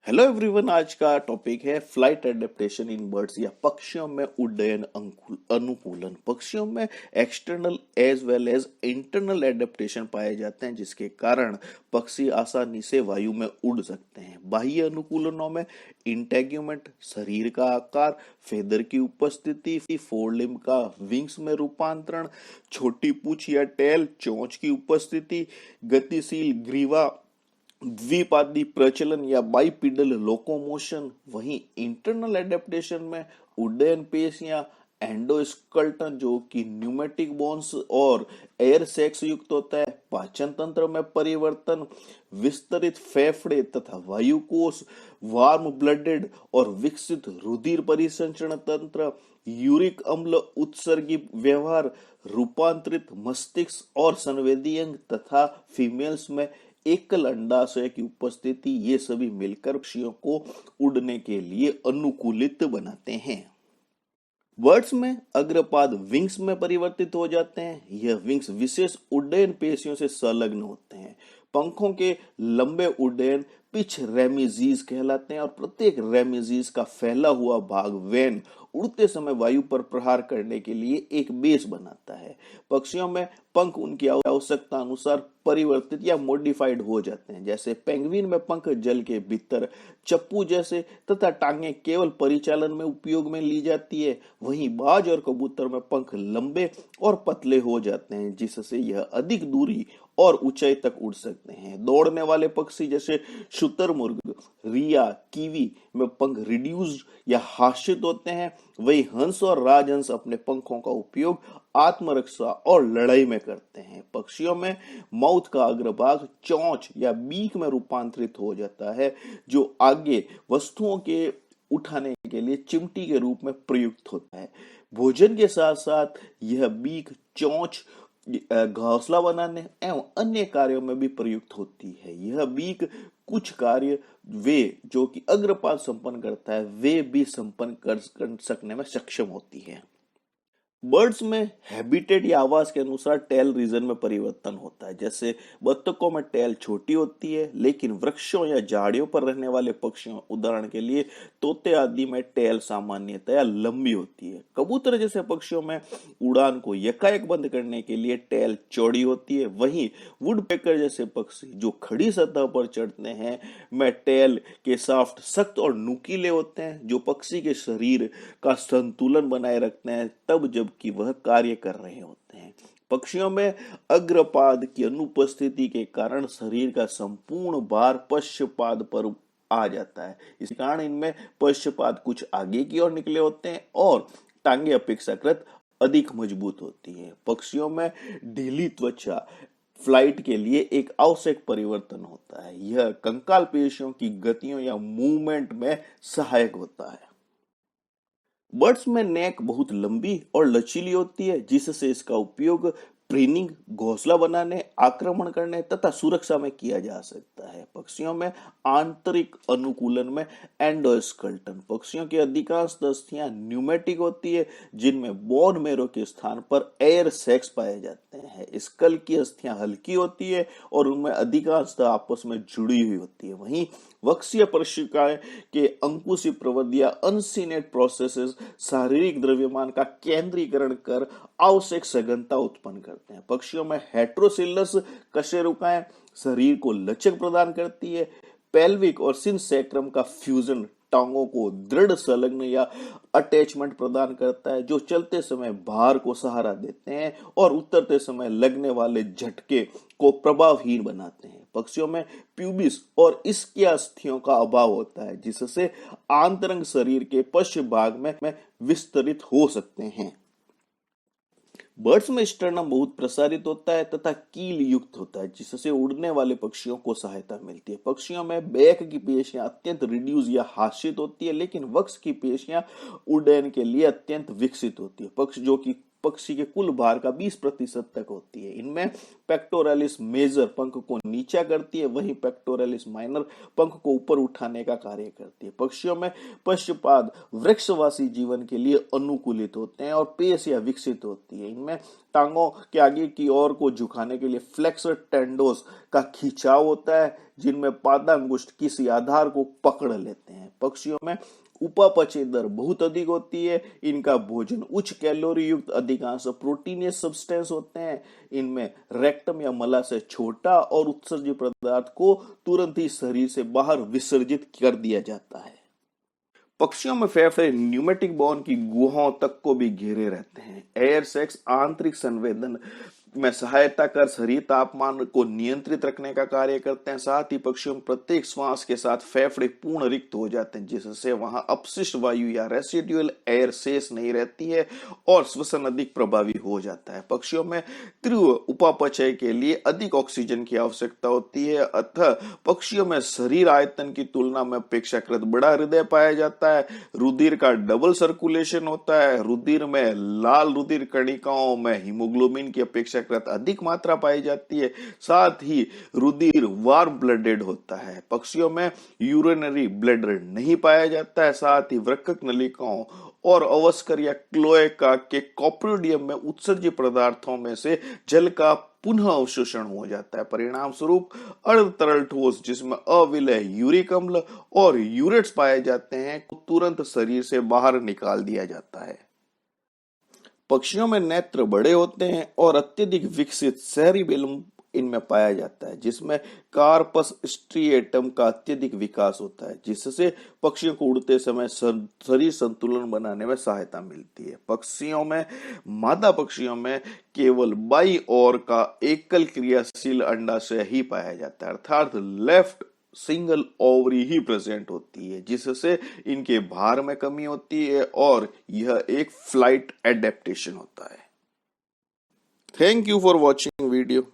Hello everyone. आज का topic है फ्लाइट एडेप्टेशन इन बर्ड्स या पक्षियों में उड्डयन अनुकूलन। पक्षियों में external as well as internal adaptation पाए जाते हैं, जिसके कारण पक्षी आसानी से वायु में उड़ सकते हैं। बाह्य अनुकूलनों में इंटेग्यूमेंट, शरीर का आकार, फेदर की उपस्थिति, फोर लिम्ब का विंग्स में रूपांतरण, छोटी पूंछ या टेल, चोंच की उपस्थिति, गतिशील ग्रीवा, द्विपादी प्रचलन या बाइपिडल लोकोमोशन। वहीं इंटरनल एडेप्टेशन में उड्डयन पेशियां, एंडोस्कल्टन जो कि न्यूमेटिक बोन्स और एयर सेक्स युक्त होता है, पाचन तंत्र में परिवर्तन, विस्तरित फेफड़े तथा वायुकोश, वार्म ब्लडेड और विकसित रुधिर परिसंचरण तंत्र, यूरिक अम्ल उत्सर्गी व्यवहार, रूपांतरित मस्तिष्क और संवेदी अंग तथा फीमेल्स में एकल अंडाशय की उपस्थिति, ये सभी मिलकर पक्षियों को उड़ने के लिए अनुकूलित बनाते हैं। बर्ड्स में अग्रपाद विंग्स में परिवर्तित हो जाते हैं। यह विंग्स विशेष उड्डयन पेशियों से संलग्न होते हैं। पंखों के लंबे उड्डयन पिच रेमिजीज कहलाते हैं और प्रत्येक रेमिजीज का फैला हुआ भाग वेन उड़ते समय वायु पर प्रहार करने के लिए एक बेस बनाता है। पक्षियों में पंख उनकी आवश्यकता अनुसार परिवर्तित या मॉडिफाइड हो जाते हैं। जैसे पेंगुइन में पंख जल के भीतर चप्पू जैसे तथा टांगे केवल परिचालन में उपयोग में ली जाती है। वहीं बाज और कबूतर में पंख लंबे और पतले हो जाते हैं, जिससे यह अधिक दूरी और ऊंचाई तक उड़ सकते हैं। दौड़ने वाले पक्षी जैसे शुतुरमुर्ग, रिया, कीवी में पंख रिड्यूस्ड या हाशित होते हैं। वही हंस और राजहंस अपने पंखों का उपयोग आत्मरक्षा और लड़ाई में करते हैं। पक्षियों में माउथ का अग्रभाग चोंच या बीक में रूपांतरित हो जाता है, जो आगे वस्तुओं के उठाने के लिए चिमटी के रूप में प्रयुक्त होता है। भोजन के साथ साथ यह बीक चोंच घोंसला बनाने एवं अन्य कार्यों में भी प्रयुक्त होती है। यह बीक कुछ कार्य वे जो कि अग्रपाद संपन्न करता है, वे भी संपन्न कर सकने में सक्षम होती है। बर्ड्स में हैबिटेट या आवास के अनुसार टेल रीजन में परिवर्तन होता है। जैसे बत्तखों में टेल छोटी होती है, लेकिन वृक्षों या झाड़ियों पर रहने वाले पक्षियों, उदाहरण के लिए तोते आदि में टेल सामान्यतया लंबी होती है। कबूतर जैसे पक्षियों में उड़ान को यकायक बंद करने के लिए टेल चौड़ी होती है। वहीं वुडपेकर जैसे पक्षी जो खड़ी सतह पर चढ़ते हैं में टेल के साफ्ट सख्त और नुकीले होते हैं, जो पक्षी के शरीर का संतुलन बनाए रखते हैं तब जबकि वह कार्य कर रहे होते हैं। पक्षियों में अग्रपाद की अनुपस्थिति के कारण शरीर का संपूर्ण भार पश्चपाद पर आ जाता है। इस कारण इनमें पश्चपाद कुछ आगे की ओर निकले होते हैं और टांगे अपेक्षाकृत अधिक मजबूत होती है। पक्षियों में ढीली त्वचा फ्लाइट के लिए एक आवश्यक परिवर्तन होता है। यह कंकाल पेशियों की गतियों या मूवमेंट में सहायक होता है। बर्ड्स में नेक बहुत लंबी और लचीली होती है, जिससे इसका उपयोग प्रीनिंग, घोंसला बनाने, आक्रमण करने तथा सुरक्षा में किया जा सकता है। पक्षियों में आंतरिक अनुकूलन में एंडोस्कल्टन। पक्षियों की अधिकांश अस्थियां न्यूमेटिक होती है, जिनमें बोन मेरो के स्थान पर एयर सेक्स पाए जाते हैं। स्कल की अस्थियां हल्की होती है और उनमें अधिकांश आपस में जुड़ी हुई होती है। वहीं वक्षीय पृष्ठिकाएं के अंकुशी प्रवध या अनसीनेट प्रोसेसेस शारीरिक द्रव्यमान का केंद्रीकरण कर आवश्यक सघनता उत्पन्न करते हैं। पक्षियों में हेट्रोसिलस कशेरुकाएं शरीर को लचक प्रदान करती है। पेल्विक और सिनसेक्रम का फ्यूजन टांगों को दृढ़ संलग्न या अटैचमेंट प्रदान करता है, जो चलते समय भार को सहारा देते हैं और उतरते समय लगने वाले झटके को प्रभावहीन बनाते हैं। पक्षियों में प्यूबिस और इसकी अस्थियों का अभाव होता है, जिससे आंतरंग शरीर के पश्च भाग में विस्तरित हो सकते हैं। बर्ड्स में स्टर्नम बहुत प्रसारित होता है तथा कील युक्त होता है, जिससे उड़ने वाले पक्षियों को सहायता मिलती है। पक्षियों में बैक की पेशियां अत्यंत रिड्यूस या हाशित होती है, लेकिन वक्ष की पेशियां उड्डयन के लिए अत्यंत विकसित होती है। पक्षी जो कि पक्षी के कुल भार का 20% तक होती है। इनमें पेक्टोरलिस मेजर पंख को नीचा करती है, वहीं पेक्टोरलिस माइनर पंख को ऊपर उठाने का कार्य करती है। पक्षियों में पश्चपाद वृक्षवासी जीवन के लिए अनुकूलित होते हैं और पेशियां विकसित होती है। इनमें टांगों के आगे की ओर को झुकाने के लिए फ्लेक्सर टेंडोस का खिंचाव होता है, जिनमें पादांगुष्ठ किसी आधार को पकड़ लेते हैं। पक्षियों में उपापचय दर बहुत अधिक होती है। इनका भोजन उच्च कैलोरी युक्त अधिकांश प्रोटीनियस सब्सटेंस होते हैं। इनमें रेक्टम या मलाशय छोटा और उत्सर्जित पदार्थ को तुरंत ही शरीर से बाहर विसर्जित कर दिया जाता है। पक्षियों में फेफड़े न्यूमेटिक बोन की गुहाओं तक को भी घेरे रहते हैं। एयर सैक्स आंतरिक संवेदन में सहायता कर शरीर तापमान को नियंत्रित रखने का कार्य करते हैं। साथ ही पक्षियों में प्रत्येक श्वास के साथ फेफड़े पूर्ण रिक्त हो जाते हैं, जिससे वहां अपशिष्ट वायु या रेसिडुअल एयर शेष नहीं रहती है और श्वसन अधिक प्रभावी हो जाता है। पक्षियों में तीव्र उपापचय के लिए अधिक ऑक्सीजन की आवश्यकता होती है, अतः पक्षियों में शरीर आयतन की तुलना में अपेक्षाकृत बड़ा हृदय पाया जाता है। रुधिर का डबल सर्कुलेशन होता है। रुधिर में लाल रुधिर कणिकाओं में हीमोग्लोबिन की अपेक्षा अधिक मात्रा पाई जाती है। साथ ही रुधिर वार्म ब्लडेड होता है। पक्षियों में यूरिनरी ब्लैडर नहीं पाया जाता है। साथ ही वृक्क नलिकाओं और अवस्कर या क्लोएका के कॉप्रोडियम में उत्सर्जित पदार्थों में से जल का पुनः अवशोषण हो जाता है। परिणाम स्वरूप अर्ध तरल ठोस जिसमें अविलय यूरिक अम्ल और यूरेट्स पाए जाते हैं को तुरंत शरीर से बाहर निकाल दिया जाता है। पक्षियों में नेत्र बड़े होते हैं और अत्यधिक विकसित सेरिबेलम इनमें पाया जाता है, जिसमें कार्पस स्ट्रिएटम का अत्यधिक विकास होता है, जिससे पक्षियों को उड़ते समय शरीर संतुलन बनाने में सहायता मिलती है। पक्षियों में मादा पक्षियों में केवल बाई ओर का एकल क्रियाशील अंडाशय ही पाया जाता है, अर्थात लेफ्ट सिंगल ओवरी ही प्रेजेंट होती है, जिससे इनके भार में कमी होती है और यह एक फ्लाइट एडेप्टेशन होता है। Thank you for watching video.